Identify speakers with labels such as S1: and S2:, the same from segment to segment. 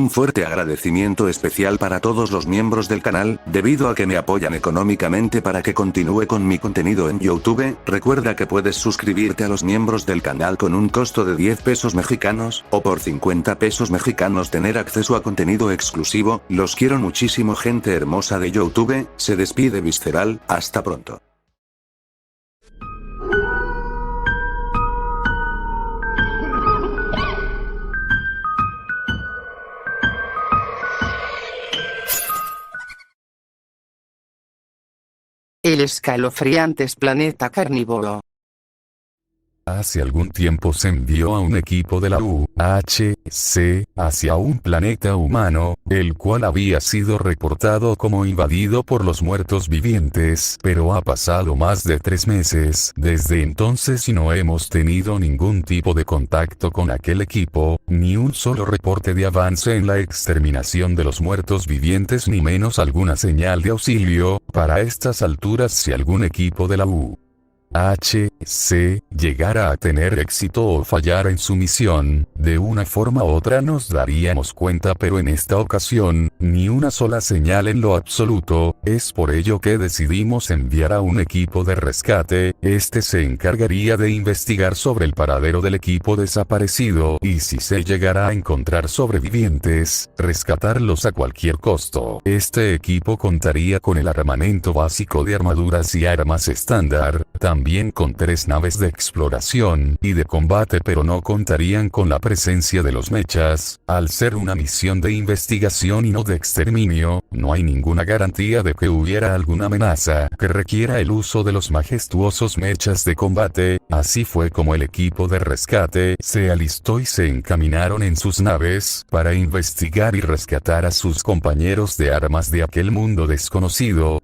S1: Un fuerte agradecimiento especial para todos los miembros del canal, debido a que me apoyan económicamente para que continúe con mi contenido en YouTube. Recuerda que puedes suscribirte a los miembros del canal con un costo de 10 pesos mexicanos, o por 50 pesos mexicanos tener acceso a contenido exclusivo. Los quiero muchísimo, gente hermosa de YouTube. Se despide Visceral, hasta pronto.
S2: El escalofriante planeta carnívoro.
S3: Hace algún tiempo se envió a un equipo de la UHC hacia un planeta humano, el cual había sido reportado como invadido por los muertos vivientes, pero ha pasado más de 3 meses desde entonces y no hemos tenido ningún tipo de contacto con aquel equipo, ni un solo reporte de avance en la exterminación de los muertos vivientes, ni menos alguna señal de auxilio. Para estas alturas, si algún equipo de la UHC llegara a tener éxito o fallara en su misión, de una forma u otra nos daríamos cuenta, pero en esta ocasión, ni una sola señal en lo absoluto. Es por ello que decidimos enviar a un equipo de rescate. Este se encargaría de investigar sobre el paradero del equipo desaparecido, y si se llegara a encontrar sobrevivientes, rescatarlos a cualquier costo. Este equipo contaría con el armamento básico de armaduras y armas estándar, también con 3 naves de exploración y de combate, pero no contarían con la presencia de los mechas. Al ser una misión de investigación y no de exterminio, no hay ninguna garantía de que hubiera alguna amenaza que requiera el uso de los majestuosos mechas de combate. Así fue como el equipo de rescate se alistó y se encaminaron en sus naves para investigar y rescatar a sus compañeros de armas de aquel mundo desconocido.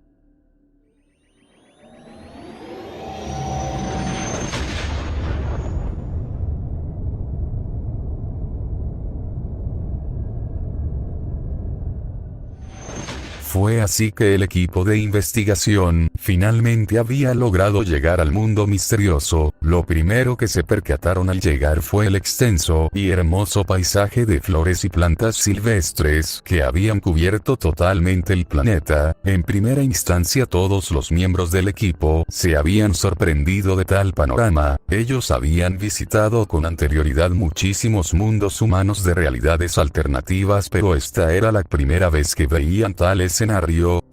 S3: Fue así que el equipo de investigación finalmente había logrado llegar al mundo misterioso. Lo primero que se percataron al llegar fue el extenso y hermoso paisaje de flores y plantas silvestres que habían cubierto totalmente el planeta. En primera instancia, todos los miembros del equipo se habían sorprendido de tal panorama. Ellos habían visitado con anterioridad muchísimos mundos humanos de realidades alternativas, pero esta era la primera vez que veían tal escenario.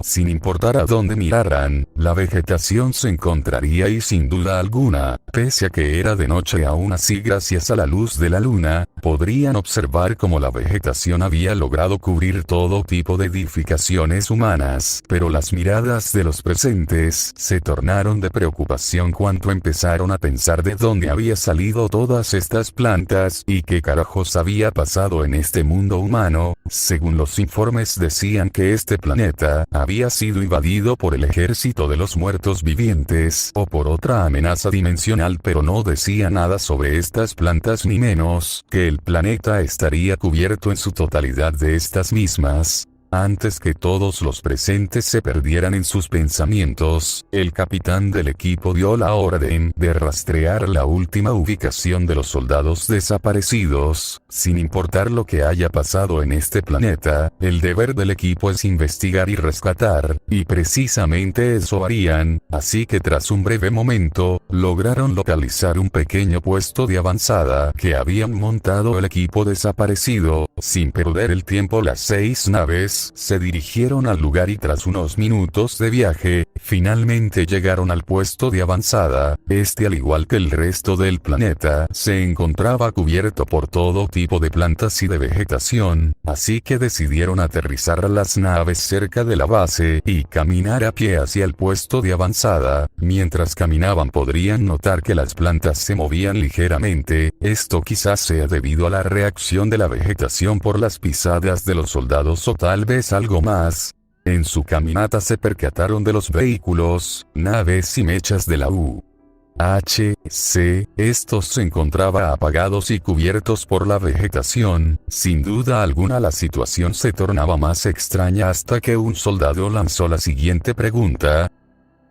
S3: Sin importar a dónde miraran, la vegetación se encontraría ahí sin duda alguna. Pese a que era de noche, aún así, gracias a la luz de la luna, podrían observar cómo la vegetación había logrado cubrir todo tipo de edificaciones humanas. Pero las miradas de los presentes se tornaron de preocupación cuando empezaron a pensar de dónde había salido todas estas plantas y qué carajos había pasado en este mundo humano. Según los informes, decían que este planeta había sido invadido por el ejército de los muertos vivientes o por otra amenaza dimensional, pero no decía nada sobre estas plantas, ni menos que el planeta estaría cubierto en su totalidad de estas mismas. Antes que todos los presentes se perdieran en sus pensamientos, el capitán del equipo dio la orden de rastrear la última ubicación de los soldados desaparecidos. Sin importar lo que haya pasado en este planeta, el deber del equipo es investigar y rescatar, y precisamente eso harían. Así que tras un breve momento, lograron localizar un pequeño puesto de avanzada que habían montado el equipo desaparecido. Sin perder el tiempo, las 6 naves se dirigieron al lugar y tras unos minutos de viaje, finalmente llegaron al puesto de avanzada. Este, al igual que el resto del planeta, se encontraba cubierto por todo tipo de plantas y de vegetación, así que decidieron aterrizar las naves cerca de la base y caminar a pie hacia el puesto de avanzada. Mientras caminaban podrían notar que las plantas se movían ligeramente. Esto quizás sea debido a la reacción de la vegetación por las pisadas de los soldados o tal vez algo más. En su caminata se percataron de los vehículos, naves y mechas de la UHC. Estos se encontraban apagados y cubiertos por la vegetación. Sin duda alguna la situación se tornaba más extraña hasta que un soldado lanzó la siguiente pregunta.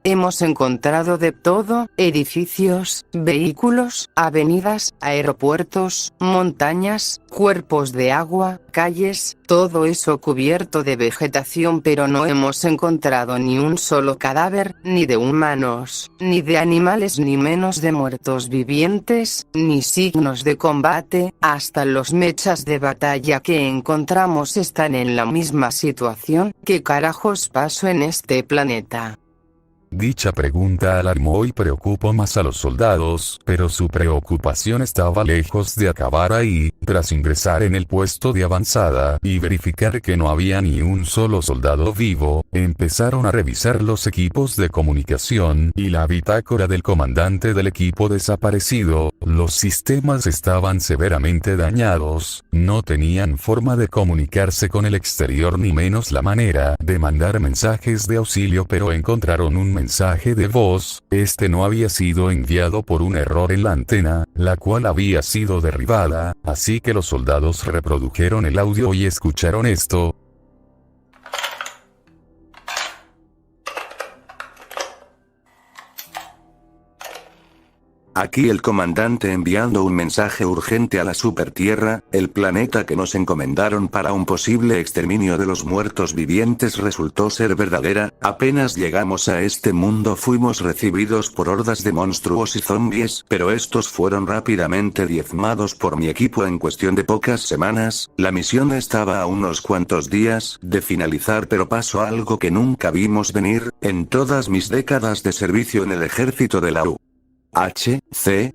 S2: Hemos encontrado de todo: edificios, vehículos, avenidas, aeropuertos, montañas, cuerpos de agua, calles, todo eso cubierto de vegetación, pero no hemos encontrado ni un solo cadáver, ni de humanos, ni de animales, ni menos de muertos vivientes, ni signos de combate. Hasta los mechas de batalla que encontramos están en la misma situación. ¿Qué carajos pasó en este planeta?
S3: Dicha pregunta alarmó y preocupó más a los soldados, pero su preocupación estaba lejos de acabar ahí. Tras ingresar en el puesto de avanzada y verificar que no había ni un solo soldado vivo, empezaron a revisar los equipos de comunicación y la bitácora del comandante del equipo desaparecido. Los sistemas estaban severamente dañados, no tenían forma de comunicarse con el exterior ni menos la manera de mandar mensajes de auxilio, pero encontraron un mensaje de voz. Este no había sido enviado por un error en la antena, la cual había sido derribada, así que los soldados reprodujeron el audio y escucharon esto.
S1: Aquí el comandante enviando un mensaje urgente a la Supertierra, el planeta que nos encomendaron para un posible exterminio de los muertos vivientes resultó ser verdadera. Apenas llegamos a este mundo fuimos recibidos por hordas de monstruos y zombies, pero estos fueron rápidamente diezmados por mi equipo en cuestión de pocas semanas. La misión estaba a unos cuantos días de finalizar, pero pasó algo que nunca vimos venir en todas mis décadas de servicio en el ejército de la UHC,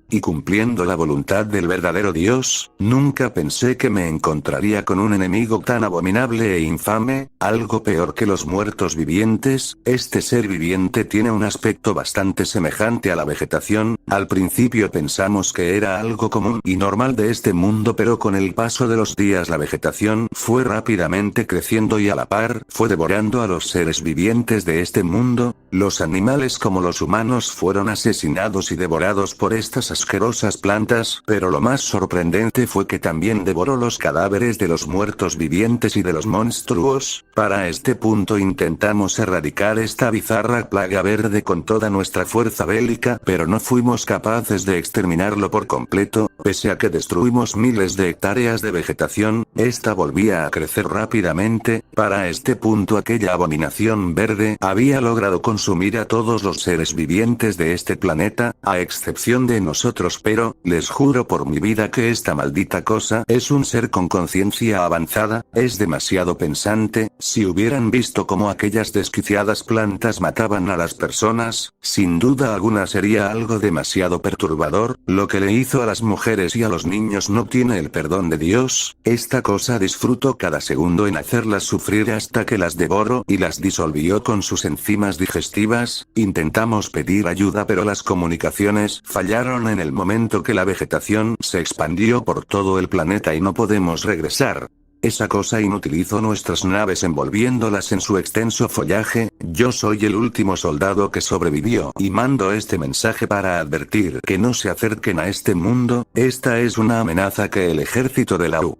S1: y cumpliendo la voluntad del verdadero Dios. Nunca pensé que me encontraría con un enemigo tan abominable e infame, algo peor que los muertos vivientes. Este ser viviente tiene un aspecto bastante semejante a la vegetación. Al principio pensamos que era algo común y normal de este mundo, pero con el paso de los días la vegetación fue rápidamente creciendo y a la par fue devorando a los seres vivientes de este mundo. Los animales como los humanos fueron asesinados y devorados por estas asquerosas plantas, pero lo más sorprendente fue que también devoró los cadáveres de los muertos vivientes y de los monstruos. Para este punto intentamos erradicar esta bizarra plaga verde con toda nuestra fuerza bélica, pero no fuimos capaces de exterminarlo por completo. Pese a que destruimos miles de hectáreas de vegetación, esta volvía a crecer rápidamente. Para este punto aquella abominación verde había logrado consumir a todos los seres vivientes de este planeta, a excepción de nosotros, pero, les juro por mi vida que esta maldita cosa es un ser con conciencia avanzada, es demasiado pensante. Si hubieran visto cómo aquellas desquiciadas plantas mataban a las personas, sin duda alguna sería algo demasiado perturbador. Lo que le hizo a las mujeres y a los niños no tiene el perdón de Dios. Esta cosa disfrutó cada segundo en hacerlas sufrir hasta que las devoró y las disolvió con sus enzimas digestivas. Intentamos pedir ayuda, pero las comunicaciones fallaron en el momento que la vegetación se expandió por todo el planeta y no podemos regresar. Esa cosa inutilizó nuestras naves envolviéndolas en su extenso follaje. Yo soy el último soldado que sobrevivió y mando este mensaje para advertir que no se acerquen a este mundo. Esta es una amenaza que el ejército de la UHC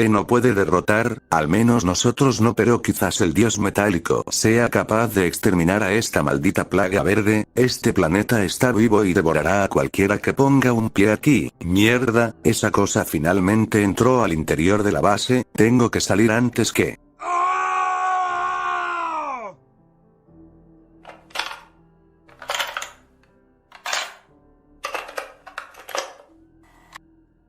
S1: no puede derrotar, al menos nosotros no, pero quizás el dios metálico sea capaz de exterminar a esta maldita plaga verde. Este planeta está vivo y devorará a cualquiera que ponga un pie aquí. Mierda, esa cosa finalmente entró al interior de la base. Tengo que salir antes que...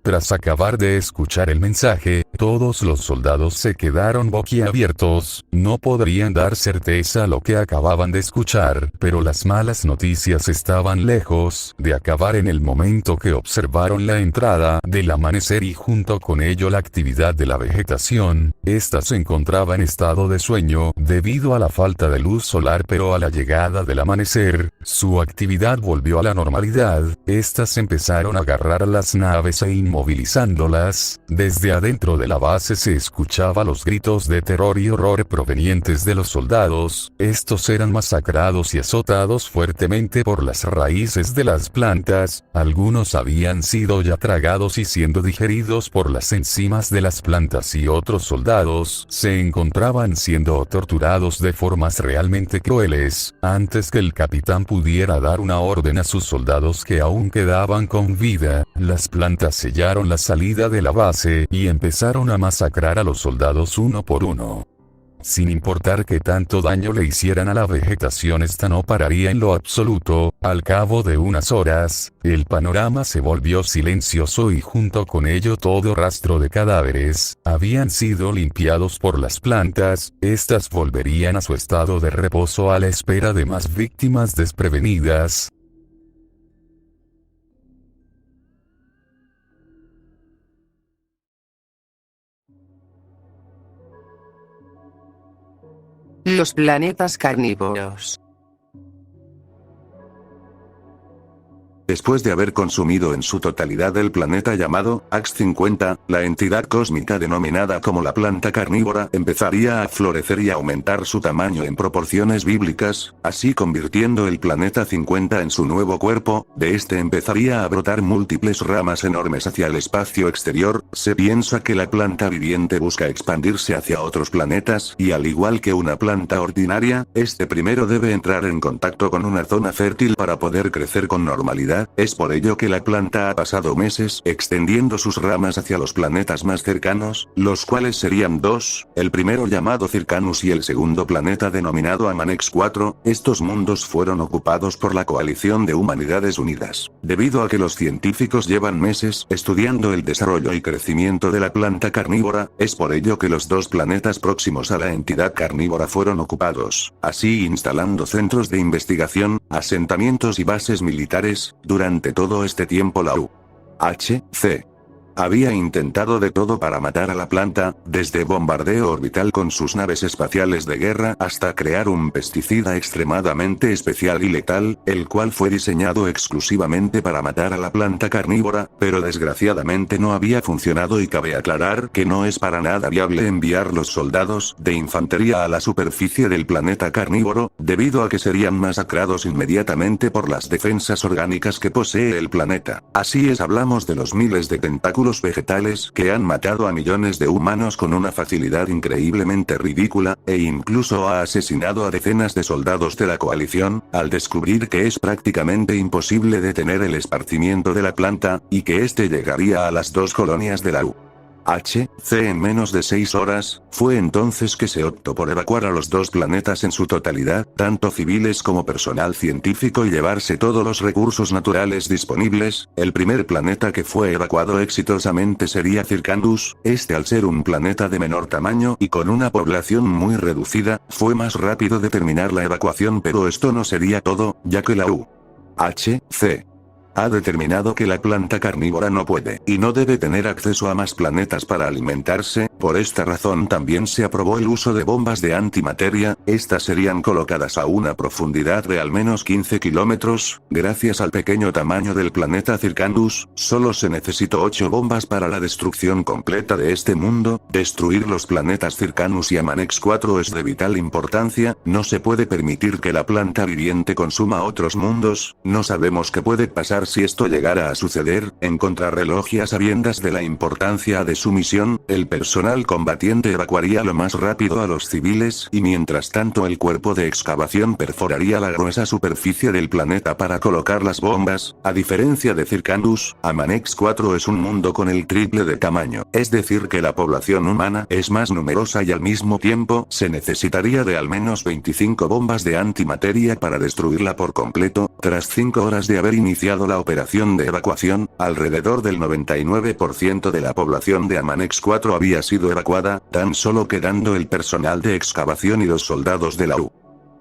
S3: Tras acabar de escuchar el mensaje, todos los soldados se quedaron boquiabiertos. No podrían dar certeza a lo que acababan de escuchar, pero las malas noticias estaban lejos de acabar en el momento que observaron la entrada del amanecer y junto con ello la actividad de la vegetación. Esta se encontraba en estado de sueño debido a la falta de luz solar, pero a la llegada del amanecer, su actividad volvió a la normalidad. Estas empezaron a agarrar a las naves e inmovilizarlas movilizándolas. Desde adentro de la base se escuchaba los gritos de terror y horror provenientes de los soldados. Estos eran masacrados y azotados fuertemente por las raíces de las plantas. Algunos habían sido ya tragados y siendo digeridos por las enzimas de las plantas, y otros soldados se encontraban siendo torturados de formas realmente crueles. Antes que el capitán pudiera dar una orden a sus soldados que aún quedaban con vida, las plantas sellaron la salida de la base y empezaron a masacrar a los soldados uno por uno. Sin importar qué tanto daño le hicieran a la vegetación, esta no pararía en lo absoluto. Al cabo de unas horas, el panorama se volvió silencioso y junto con ello todo rastro de cadáveres habían sido limpiados por las plantas. Estas volverían a su estado de reposo a la espera de más víctimas desprevenidas.
S2: Los planetas carnívoros.
S1: Después de haber consumido en su totalidad el planeta llamado Ax-50, la entidad cósmica denominada como la planta carnívora empezaría a florecer y a aumentar su tamaño en proporciones bíblicas, así convirtiendo el planeta 50 en su nuevo cuerpo. De este empezaría a brotar múltiples ramas enormes hacia el espacio exterior. Se piensa que la planta viviente busca expandirse hacia otros planetas, y al igual que una planta ordinaria, este primero debe entrar en contacto con una zona fértil para poder crecer con normalidad. Es por ello que la planta ha pasado meses extendiendo sus ramas hacia los planetas más cercanos, los cuales serían dos, el primero llamado Circanus y el segundo planeta denominado Amanex 4. Estos mundos fueron ocupados por la Coalición de Humanidades Unidas. Debido a que los científicos llevan meses estudiando el desarrollo y crecimiento de la planta carnívora, es por ello que los dos planetas próximos a la entidad carnívora fueron ocupados, así instalando centros de investigación, asentamientos y bases militares. Durante todo este tiempo la UHC había intentado de todo para matar a la planta, desde bombardeo orbital con sus naves espaciales de guerra hasta crear un pesticida extremadamente especial y letal, el cual fue diseñado exclusivamente para matar a la planta carnívora, pero desgraciadamente no había funcionado, y cabe aclarar que no es para nada viable enviar los soldados de infantería a la superficie del planeta carnívoro, debido a que serían masacrados inmediatamente por las defensas orgánicas que posee el planeta. Así es, hablamos de los miles de tentáculos vegetales que han matado a millones de humanos con una facilidad increíblemente ridícula, e incluso ha asesinado a decenas de soldados de la coalición, al descubrir que es prácticamente imposible detener el esparcimiento de la planta, y que este llegaría a las dos colonias de la UHC en menos de 6 horas. Fue entonces que se optó por evacuar a los dos planetas en su totalidad, tanto civiles como personal científico, y llevarse todos los recursos naturales disponibles. El primer planeta que fue evacuado exitosamente sería Circandus. Este, al ser un planeta de menor tamaño y con una población muy reducida, fue más rápido de terminar la evacuación, pero esto no sería todo, ya que la UHC ha determinado que la planta carnívora no puede y no debe tener acceso a más planetas para alimentarse. Por esta razón también se aprobó el uso de bombas de antimateria. Estas serían colocadas a una profundidad de al menos 15 kilómetros. Gracias al pequeño tamaño del planeta Circandus, solo se necesitó 8 bombas para la destrucción completa de este mundo. Destruir los planetas Circanus y Amanex 4 es de vital importancia. No se puede permitir que la planta viviente consuma otros mundos. No sabemos qué puede pasar si esto llegara a suceder. En contrarreloj y a sabiendas de la importancia de su misión, el personal combatiente evacuaría lo más rápido a los civiles, y mientras tanto el cuerpo de excavación perforaría la gruesa superficie del planeta para colocar las bombas. A diferencia de Circandus, Amanex 4 es un mundo con el triple de tamaño, es decir que la población humana es más numerosa, y al mismo tiempo se necesitaría de al menos 25 bombas de antimateria para destruirla por completo. Tras 5 horas de haber iniciado la operación de evacuación, alrededor del 99% de la población de Amanex 4 había sido evacuada, tan solo quedando el personal de excavación y los soldados de la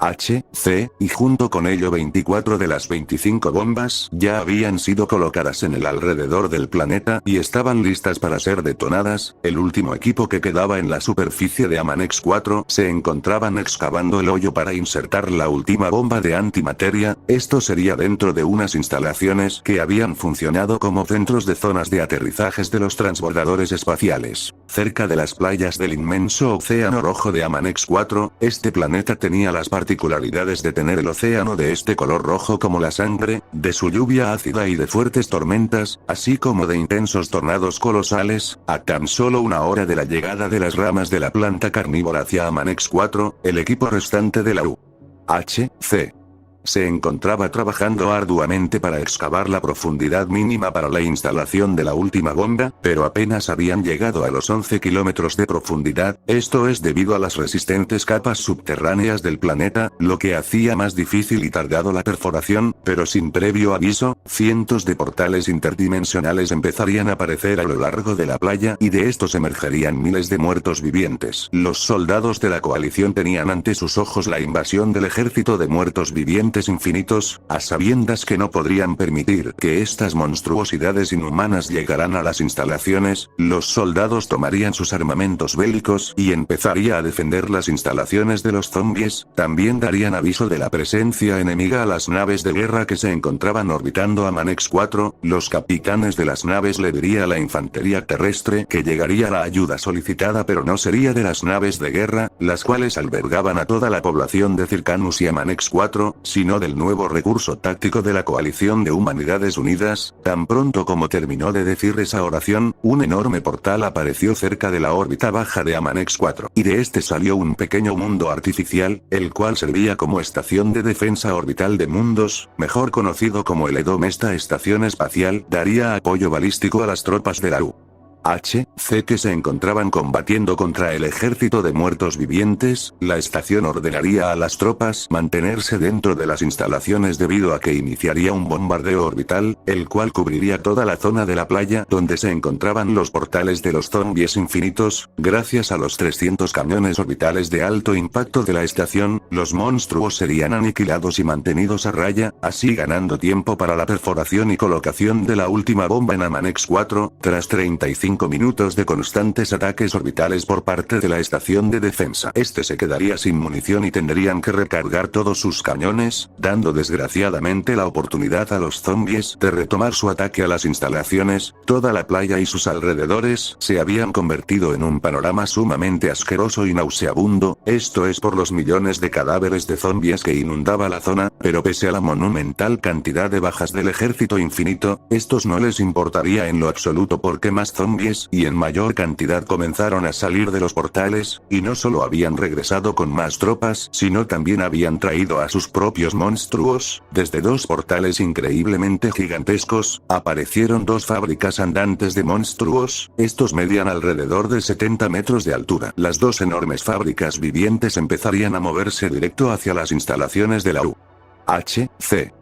S1: U.H.C., y junto con ello 24 de las 25 bombas ya habían sido colocadas en el alrededor del planeta y estaban listas para ser detonadas. El último equipo que quedaba en la superficie de Amanex 4 se encontraban excavando el hoyo para insertar la última bomba de antimateria. Esto sería dentro de unas instalaciones que habían funcionado como centros de zonas de aterrizajes de los transbordadores espaciales. Cerca de las playas del inmenso océano rojo de Amanex 4, este planeta tenía las particularidades de tener el océano de este color rojo como la sangre, de su lluvia ácida y de fuertes tormentas, así como de intensos tornados colosales. A tan solo una hora de la llegada de las ramas de la planta carnívora hacia Amanex 4, el equipo restante de la U.H.C. se encontraba trabajando arduamente para excavar la profundidad mínima para la instalación de la última bomba, pero apenas habían llegado a los 11 kilómetros de profundidad. Esto es debido a las resistentes capas subterráneas del planeta, lo que hacía más difícil y tardado la perforación, pero sin previo aviso, cientos de portales interdimensionales empezarían a aparecer a lo largo de la playa y de estos emergerían miles de muertos vivientes. Los soldados de la coalición tenían ante sus ojos la invasión del ejército de muertos vivientes infinitos, a sabiendas que no podrían permitir que estas monstruosidades inhumanas llegaran a las instalaciones. Los soldados tomarían sus armamentos bélicos y empezaría a defender las instalaciones de los zombies. También darían aviso de la presencia enemiga a las naves de guerra que se encontraban orbitando Amanex 4. Los capitanes de las naves le diría a la infantería terrestre que llegaría la ayuda solicitada, pero no sería de las naves de guerra, las cuales albergaban a toda la población de Circanus y Amanex 4, sino del nuevo recurso táctico de la coalición de humanidades unidas. Tan pronto como terminó de decir esa oración, un enorme portal apareció cerca de la órbita baja de Amanex 4, y de este salió un pequeño mundo artificial, el cual servía como estación de defensa orbital de mundos, mejor conocido como el EDOM. Esta estación espacial daría apoyo balístico a las tropas de la U.H.C. que se encontraban combatiendo contra el ejército de muertos vivientes. La estación ordenaría a las tropas mantenerse dentro de las instalaciones debido a que iniciaría un bombardeo orbital, el cual cubriría toda la zona de la playa donde se encontraban los portales de los zombies infinitos. Gracias a los 300 camiones orbitales de alto impacto de la estación, los monstruos serían aniquilados y mantenidos a raya, así ganando tiempo para la perforación y colocación de la última bomba en Amanex 4, tras 35 minutos de constantes ataques orbitales por parte de la estación de defensa. Este se quedaría sin munición y tendrían que recargar todos sus cañones, dando desgraciadamente la oportunidad a los zombies de retomar su ataque a las instalaciones. Toda la playa y sus alrededores se habían convertido en un panorama sumamente asqueroso y nauseabundo, esto es por los millones de cadáveres de zombies que inundaba la zona, pero pese a la monumental cantidad de bajas del ejército infinito, estos no les importaría en lo absoluto porque más zombies y en mayor cantidad comenzaron a salir de los portales, y no solo habían regresado con más tropas, sino también habían traído a sus propios monstruos. Desde dos portales increíblemente gigantescos, aparecieron dos fábricas andantes de monstruos. Estos medían alrededor de 70 metros de altura. Las dos enormes fábricas vivientes empezarían a moverse directo hacia las instalaciones de la U.H.C.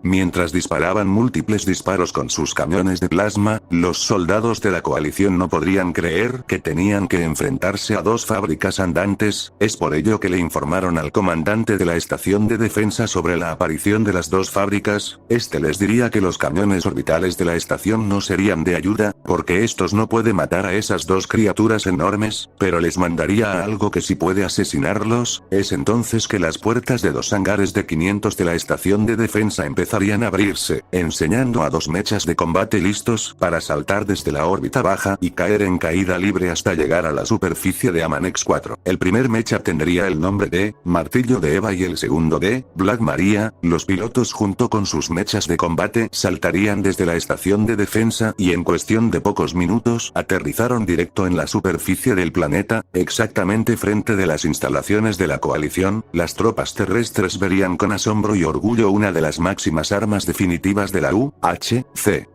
S1: Mientras disparaban múltiples disparos con sus camiones de plasma, los soldados de la coalición no podrían creer que tenían que enfrentarse a dos fábricas andantes. Es por ello que le informaron al comandante de la estación de defensa sobre la aparición de las dos fábricas. Este les diría que los camiones orbitales de la estación no serían de ayuda, porque estos no pueden matar a esas dos criaturas enormes, pero les mandaría a algo que sí puede asesinarlos. Es entonces que las puertas de dos hangares de 500 de la estación de defensa empezarían a abrirse, enseñando a dos mechas de combate listos para saltar desde la órbita baja y caer en caída libre hasta llegar a la superficie de Amanex 4. El primer mecha tendría el nombre de Martillo de Eva y el segundo de Black Maria. Los pilotos junto con sus mechas de combate saltarían desde la estación de defensa y en cuestión de pocos minutos aterrizaron directo en la superficie del planeta, exactamente frente de las instalaciones de la coalición. Las tropas terrestres verían con asombro y orgullo una de las máximas armas definitivas de la U.H.C.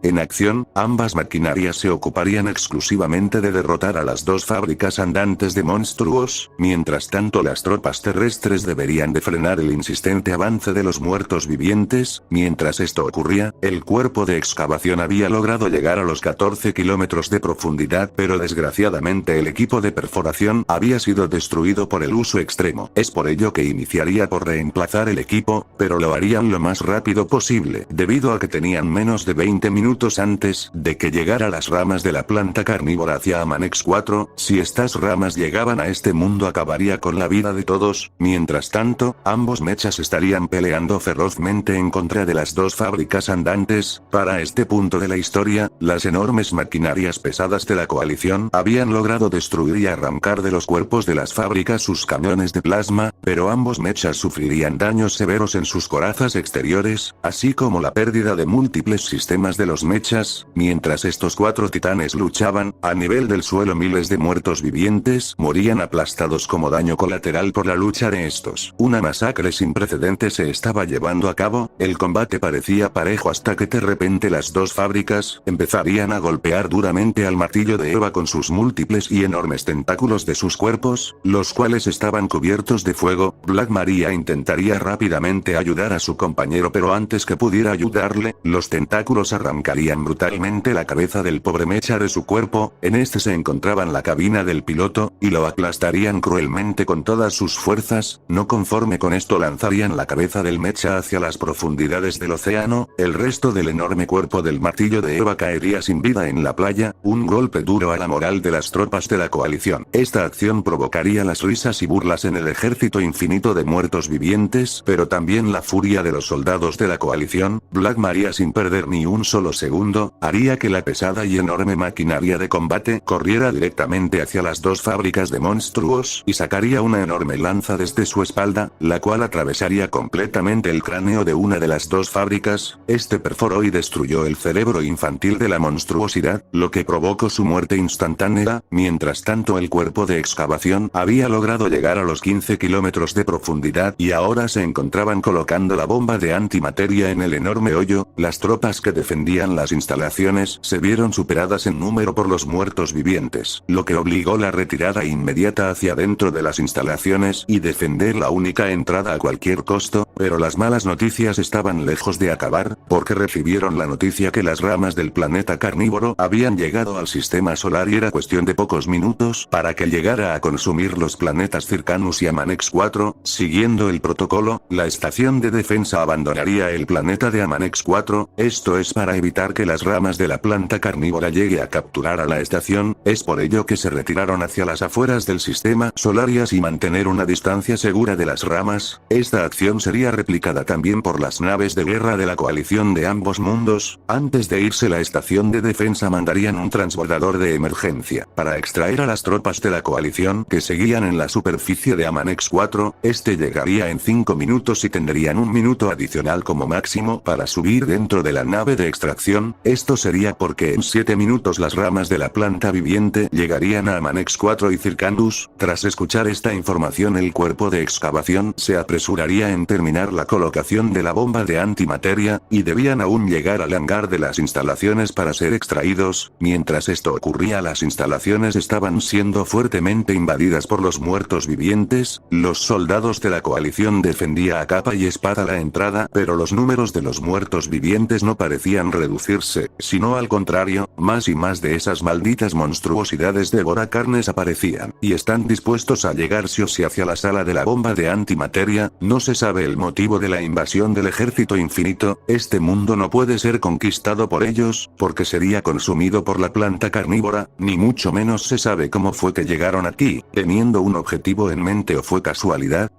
S1: En acción, ambas maquinarias se ocuparían exclusivamente de derrotar a las dos fábricas andantes de monstruos, mientras tanto las tropas terrestres deberían de frenar el insistente avance de los muertos vivientes. Mientras esto ocurría, el cuerpo de excavación había logrado llegar a los 14 kilómetros de profundidad, pero desgraciadamente el equipo de perforación había sido destruido por el uso extremo. Es por ello que iniciaría por reemplazar el equipo, pero lo harían lo más rápido posible, debido a que tenían menos de 20 minutos antes de que llegara las ramas de la planta carnívora hacia Amanex 4, si estas ramas llegaban a este mundo acabaría con la vida de todos. Mientras tanto, ambos mechas estarían peleando ferozmente en contra de las dos fábricas andantes. Para este punto de la historia, las enormes maquinarias pesadas de la coalición habían logrado destruir y arrancar de los cuerpos de las fábricas sus camiones de plasma, pero ambos mechas sufrirían daños severos en sus corazas exteriores, así como la pérdida de múltiples sistemas de los mechas. Mientras estos cuatro titanes luchaban, a nivel del suelo miles de muertos vivientes morían aplastados como daño colateral por la lucha de estos. Una masacre sin precedentes se estaba llevando a cabo. El combate parecía parejo hasta que de repente las dos fábricas empezarían a golpear duramente al martillo de Eva con sus múltiples y enormes tentáculos de sus cuerpos, los cuales estaban cubiertos de fuego. Black Maria intentaría rápidamente ayudar a su compañero, pero antes que pudiera ayudarle, los tentáculos arrancarían brutalmente la cabeza del pobre mecha de su cuerpo. En este se encontraban la cabina del piloto, y lo aplastarían cruelmente con todas sus fuerzas. No conforme con esto, lanzarían la cabeza del mecha hacia las profundidades del océano. El resto del enorme cuerpo del martillo de Eva caería sin vida en la playa, un golpe duro a la moral de las tropas de la coalición. Esta acción provocaría las risas y burlas en el ejército infinito de muertos vivientes, pero también la furia de los soldados de la coalición. Black Maria, sin perder ni un solo segundo, haría que la pesada y enorme maquinaria de combate corriera directamente hacia las dos fábricas de monstruos y sacaría una enorme lanza desde su espalda, la cual atravesaría completamente el cráneo de una de las dos fábricas. Este perforó y destruyó el cerebro infantil de la monstruosidad, lo que provocó su muerte instantánea. Mientras tanto, el cuerpo de excavación había logrado llegar a los 15 kilómetros de profundidad y ahora se encontraban colocando la bomba de antimateria en el enorme hoyo. Las tropas que defendían las instalaciones se vieron superadas en número por los muertos vivientes, lo que obligó la retirada inmediata hacia dentro de las instalaciones y defender la única entrada a cualquier costo. Pero las malas noticias estaban lejos de acabar, porque recibieron la noticia que las ramas del planeta carnívoro habían llegado al sistema solar y era cuestión de pocos minutos para que llegara a consumir los planetas Circanus y Amanex 4. Siguiendo el protocolo, la estación de defensa abandonaría el planeta de Amanex 4, esto es para evitar que las ramas de la planta carnívora llegue a capturar a la estación. Es por ello que se retiraron hacia las afueras del sistema solar y así mantener una distancia segura de las ramas. Esta acción sería replicada también por las naves de guerra de la coalición de ambos mundos. Antes de irse, la estación de defensa mandarían un transbordador de emergencia para extraer a las tropas de la coalición que seguían en la superficie de Amanex 4. Este llegaría en 5 minutos y tendrían un minuto adicional como máximo para subir dentro de la nave de extracción. Esto sería porque en 7 minutos las ramas de la planta viviente llegarían a Amanex 4 y Circanus. Tras escuchar esta información, el cuerpo de excavación se apresuraría en terminar la colocación de la bomba de antimateria, y debían aún llegar al hangar de las instalaciones para ser extraídos. Mientras esto ocurría, las instalaciones estaban siendo fuertemente invadidas por los muertos vivientes. Los soldados de la coalición defendían a capa y espada la entrada, pero los números de los muertos vivientes no parecían reducirse, sino al contrario, más y más de esas malditas monstruosidades devoracarnes aparecían, y están dispuestos a llegar sí o sí hacia la sala de la bomba de antimateria. No se sabe el motivo de la invasión del ejército infinito. Este mundo no puede ser conquistado por ellos, porque sería consumido por la planta carnívora, ni mucho menos se sabe cómo fue que llegaron aquí, teniendo un objetivo en mente o fue casualidad.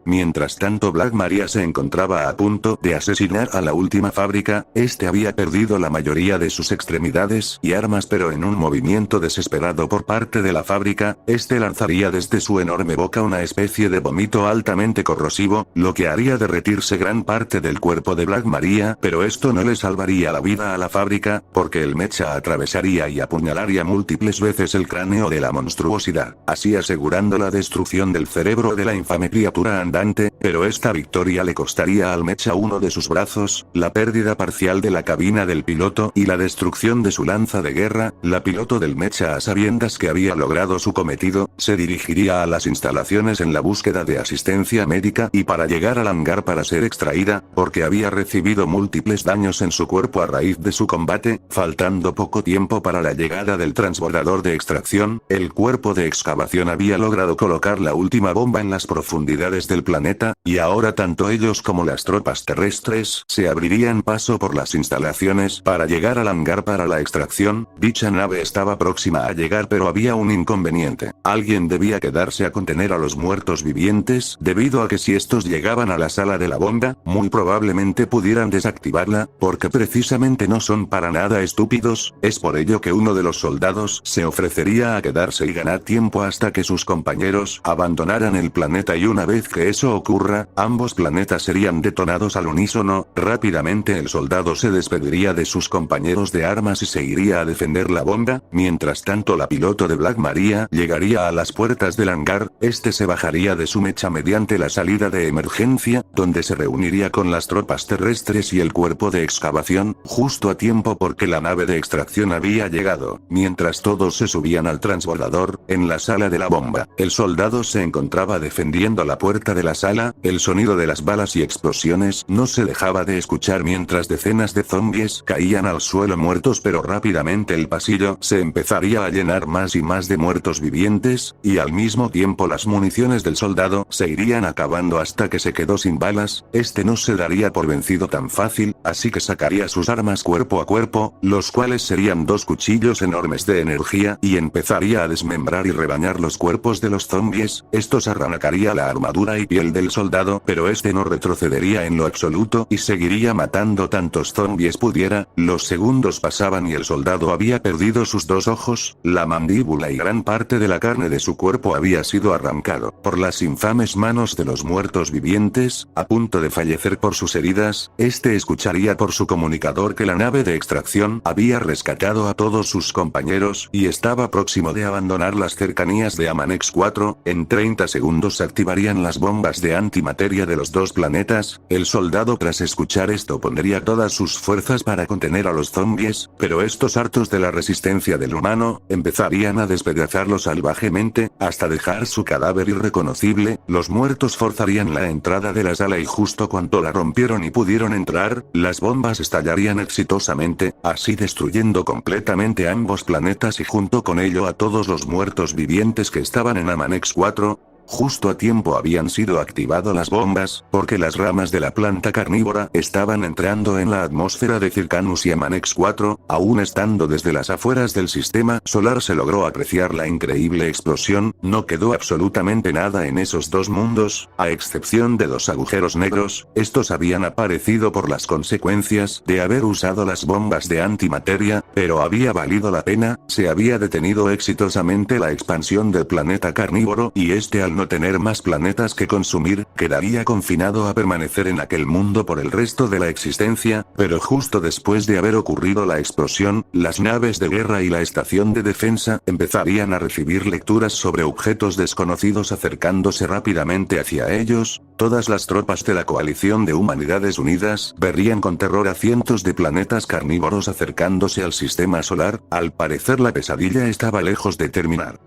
S1: Mientras tanto, Black Maria se encontraba a punto de asesinar a la última fábrica. Este había perdido la mayoría de sus extremidades y armas, pero en un movimiento desesperado por parte de la fábrica, este lanzaría desde su enorme boca una especie de vómito altamente corrosivo, lo que haría derretirse gran parte del cuerpo de Black Maria, pero esto no le salvaría la vida a la fábrica, porque el mecha atravesaría y apuñalaría múltiples veces el cráneo de la monstruosidad, así asegurando la destrucción del cerebro de la infame criatura andante comandante, pero esta victoria le costaría al Mecha uno de sus brazos, la pérdida parcial de la cabina del piloto y la destrucción de su lanza de guerra. La piloto del Mecha, a sabiendas que había logrado su cometido, se dirigiría a las instalaciones en la búsqueda de asistencia médica y para llegar al hangar para ser extraída, porque había recibido múltiples daños en su cuerpo a raíz de su combate. Faltando poco tiempo para la llegada del transbordador de extracción, el cuerpo de excavación había logrado colocar la última bomba en las profundidades del planeta, y ahora tanto ellos como las tropas terrestres se abrirían paso por las instalaciones para llegar al hangar para la extracción. Dicha nave estaba próxima a llegar, pero había un inconveniente. Alguien debía quedarse a contener a los muertos vivientes, debido a que si estos llegaban a la sala de la bomba, muy probablemente pudieran desactivarla, porque precisamente no son para nada estúpidos. Es por ello que uno de los soldados se ofrecería a quedarse y ganar tiempo hasta que sus compañeros abandonaran el planeta, y una vez que eso ocurra, ambos planetas serían detonados al unísono. Rápidamente el soldado se despediría de sus compañeros de armas y se iría a defender la bomba. Mientras tanto, la piloto de Black Maria llegaría a las puertas del hangar. Este se bajaría de su mecha mediante la salida de emergencia, donde se reuniría con las tropas terrestres y el cuerpo de excavación, justo a tiempo porque la nave de extracción había llegado. Mientras todos se subían al transbordador, en la sala de la bomba, el soldado se encontraba defendiendo la puerta de la sala. El sonido de las balas y explosiones no se dejaba de escuchar mientras decenas de zombies caían al suelo muertos, pero rápidamente el pasillo se empezaría a llenar más y más de muertos vivientes, y al mismo tiempo las municiones del soldado se irían acabando hasta que se quedó sin balas. Este no se daría por vencido tan fácil, así que sacaría sus armas cuerpo a cuerpo, los cuales serían dos cuchillos enormes de energía, y empezaría a desmembrar y rebañar los cuerpos de los zombies. Estos arrancaría la armadura y piel del soldado, pero este no retrocedería en lo absoluto y seguiría matando tantos zombies pudiera. Los segundos pasaban y el soldado había perdido sus dos ojos, la mandíbula y gran parte de la carne de su cuerpo había sido arrancado por las infames manos de los muertos vivientes. A punto de fallecer por sus heridas, este escucharía por su comunicador que la nave de extracción había rescatado a todos sus compañeros y estaba próximo de abandonar las cercanías de Amanex 4. En 30 segundos se activarían las bombas de antimateria de los dos planetas. El soldado, tras escuchar esto, pondría todas sus fuerzas para contener a los zombies, pero estos, hartos de la resistencia del humano, empezarían a despedazarlo salvajemente, hasta dejar su cadáver irreconocible. Los muertos forzarían la entrada de la sala y justo cuando la rompieron y pudieron entrar, las bombas estallarían exitosamente, así destruyendo completamente ambos planetas y junto con ello a todos los muertos vivientes que estaban en Amanex 4. Justo a tiempo habían sido activadas las bombas, porque las ramas de la planta carnívora estaban entrando en la atmósfera de Circanus y Amanex 4, aún estando desde las afueras del sistema solar se logró apreciar la increíble explosión. No quedó absolutamente nada en esos dos mundos, a excepción de dos agujeros negros. Estos habían aparecido por las consecuencias de haber usado las bombas de antimateria, pero había valido la pena. Se había detenido exitosamente la expansión del planeta carnívoro, y este, al no tener más planetas que consumir, quedaría confinado a permanecer en aquel mundo por el resto de la existencia. Pero justo después de haber ocurrido la explosión, las naves de guerra y la estación de defensa empezarían a recibir lecturas sobre objetos desconocidos acercándose rápidamente hacia ellos. Todas las tropas de la coalición de Humanidades Unidas verían con terror a cientos de planetas carnívoros acercándose al sistema solar. Al parecer la pesadilla estaba lejos de terminar.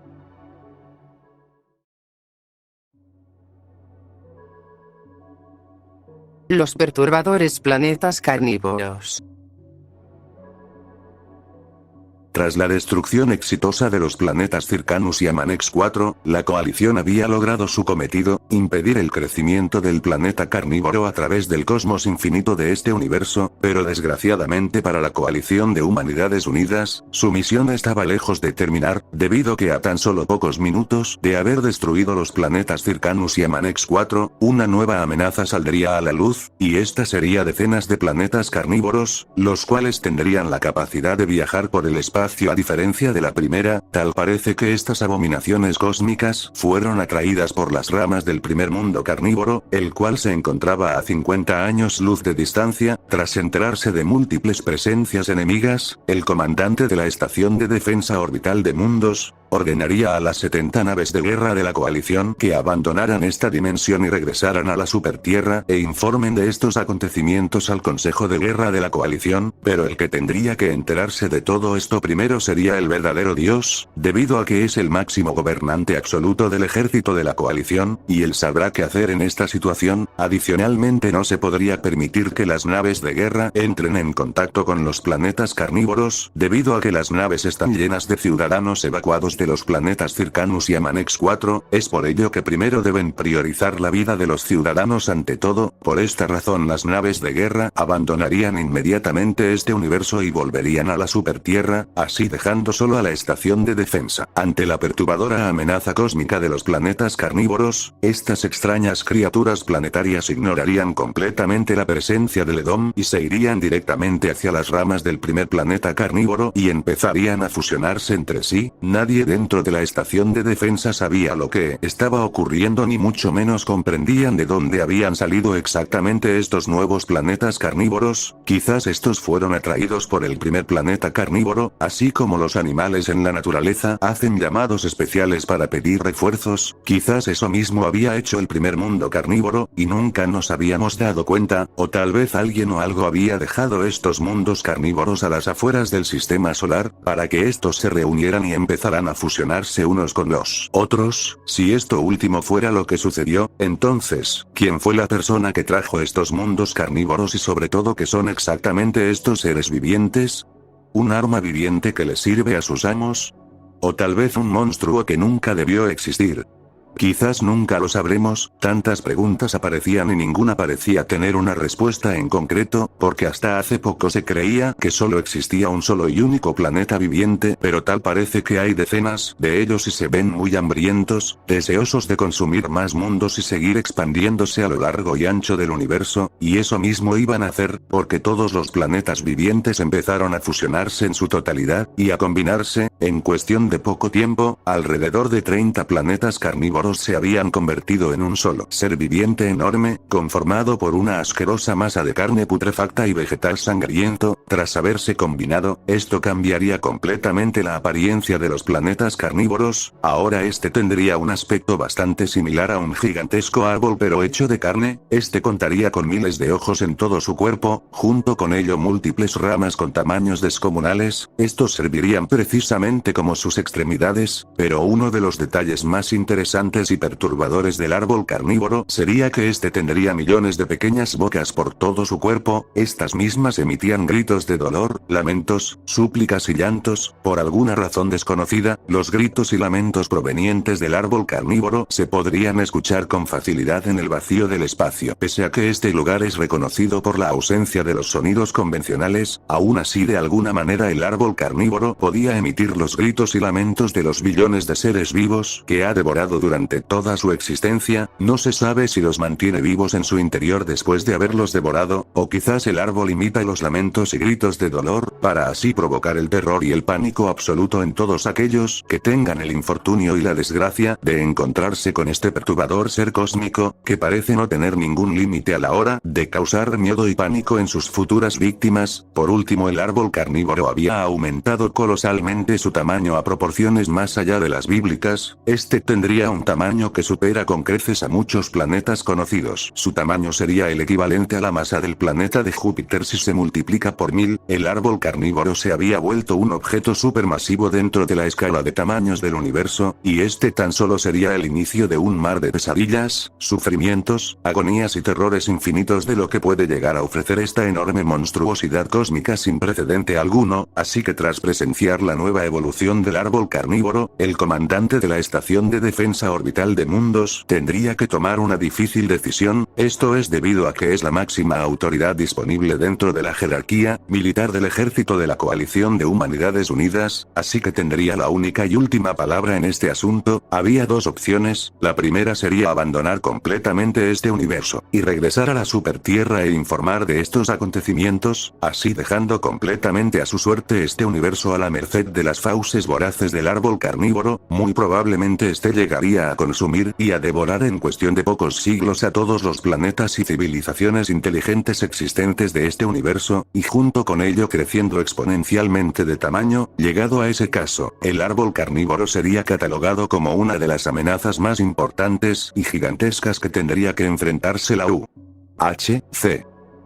S2: Los perturbadores planetas carnívoros.
S1: Tras la destrucción exitosa de los planetas Circanus y Amanex 4, la coalición había logrado su cometido, impedir el crecimiento del planeta carnívoro a través del cosmos infinito de este universo, pero desgraciadamente para la coalición de Humanidades Unidas, su misión estaba lejos de terminar, debido que a tan solo pocos minutos de haber destruido los planetas Circanus y Amanex 4, una nueva amenaza saldría a la luz, y esta sería decenas de planetas carnívoros, los cuales tendrían la capacidad de viajar por el espacio. A diferencia de la primera, tal parece que estas abominaciones cósmicas fueron atraídas por las ramas del primer mundo carnívoro, el cual se encontraba a 50 años luz de distancia. Tras enterarse de múltiples presencias enemigas, el comandante de la estación de defensa orbital de mundos, ordenaría a las 70 naves de guerra de la coalición que abandonaran esta dimensión y regresaran a la Supertierra e informen de estos acontecimientos al Consejo de Guerra de la coalición, pero el que tendría que enterarse de todo esto primero sería el verdadero Dios, debido a que es el máximo gobernante absoluto del ejército de la coalición, y él sabrá qué hacer en esta situación. Adicionalmente no se podría permitir que las naves de guerra entren en contacto con los planetas carnívoros, debido a que las naves están llenas de ciudadanos evacuados de los planetas Circanus y Amanex 4, es por ello que primero deben priorizar la vida de los ciudadanos ante todo. Por esta razón las naves de guerra abandonarían inmediatamente este universo y volverían a la Supertierra, así dejando solo a la estación de defensa. Ante la perturbadora amenaza cósmica de los planetas carnívoros, estas extrañas criaturas planetarias ignorarían completamente la presencia del Edom y se irían directamente hacia las ramas del primer planeta carnívoro y empezarían a fusionarse entre sí. Nadie dentro de la estación de defensa sabía lo que estaba ocurriendo ni mucho menos comprendían de dónde habían salido exactamente estos nuevos planetas carnívoros. Quizás estos fueron atraídos por el primer planeta carnívoro, así como los animales en la naturaleza hacen llamados especiales para pedir refuerzos. Quizás eso mismo había hecho el primer mundo carnívoro, y nunca nos habíamos dado cuenta, o tal vez alguien o algo había dejado estos mundos carnívoros a las afueras del sistema solar, para que estos se reunieran y empezaran a fusionarse unos con los otros. Si esto último fuera lo que sucedió, entonces, ¿quién fue la persona que trajo estos mundos carnívoros y sobre todo qué son exactamente estos seres vivientes? ¿Un arma viviente que les sirve a sus amos? ¿O tal vez un monstruo que nunca debió existir? Quizás nunca lo sabremos. Tantas preguntas aparecían y ninguna parecía tener una respuesta en concreto, porque hasta hace poco se creía que solo existía un solo y único planeta viviente, pero tal parece que hay decenas de ellos y se ven muy hambrientos, deseosos de consumir más mundos y seguir expandiéndose a lo largo y ancho del universo, y eso mismo iban a hacer, porque todos los planetas vivientes empezaron a fusionarse en su totalidad, y a combinarse. En cuestión de poco tiempo, alrededor de 30 planetas carnívoros se habían convertido en un solo ser viviente enorme, conformado por una asquerosa masa de carne putrefacta y vegetal sangriento. Tras haberse combinado, esto cambiaría completamente la apariencia de los planetas carnívoros. Ahora este tendría un aspecto bastante similar a un gigantesco árbol pero hecho de carne. Este contaría con miles de ojos en todo su cuerpo, junto con ello múltiples ramas con tamaños descomunales. Estos servirían precisamente como sus extremidades, pero uno de los detalles más interesantes y perturbadores del árbol carnívoro sería que este tendría millones de pequeñas bocas por todo su cuerpo. Estas mismas emitían gritos de dolor, lamentos, súplicas y llantos. Por alguna razón desconocida, los gritos y lamentos provenientes del árbol carnívoro se podrían escuchar con facilidad en el vacío del espacio. Pese a que este lugar es reconocido por la ausencia de los sonidos convencionales, aún así de alguna manera el árbol carnívoro podía emitir los gritos y lamentos de los billones de seres vivos que ha devorado durante toda su existencia. No se sabe si los mantiene vivos en su interior después de haberlos devorado, o quizás el árbol imita los lamentos y gritos de dolor, para así provocar el terror y el pánico absoluto en todos aquellos que tengan el infortunio y la desgracia de encontrarse con este perturbador ser cósmico, que parece no tener ningún límite a la hora de causar miedo y pánico en sus futuras víctimas. Por último, el árbol carnívoro había aumentado colosalmente su tamaño a proporciones más allá de las bíblicas. Este tendría un tamaño que supera con creces a muchos planetas conocidos. Su tamaño sería el equivalente a la masa del planeta de Júpiter si se multiplica por 1000. El árbol carnívoro se había vuelto un objeto supermasivo dentro de la escala de tamaños del universo, y este tan solo sería el inicio de un mar de pesadillas, sufrimientos, agonías y terrores infinitos de lo que puede llegar a ofrecer esta enorme monstruosidad cósmica sin precedente alguno. Así que tras presenciar la nueva evolución del árbol carnívoro, el comandante de la estación de defensa orbital de mundos tendría que tomar una difícil decisión. Esto es debido a que es la máxima autoridad disponible dentro de la jerarquía militar del ejército de la coalición de humanidades unidas, así que tendría la única y última palabra en este asunto. Había dos opciones. La primera sería abandonar completamente este universo y regresar a la Supertierra e informar de estos acontecimientos, así dejando completamente a su suerte este universo a la merced de las fauces voraces del árbol carnívoro. Muy probablemente este llegaría a consumir y a devorar en cuestión de pocos siglos a todos los planetas y civilizaciones inteligentes existentes de este universo, y junto con ello creciendo exponencialmente de tamaño. Llegado a ese caso, el árbol carnívoro sería catalogado como una de las amenazas más importantes y gigantescas que tendría que enfrentarse la UHC.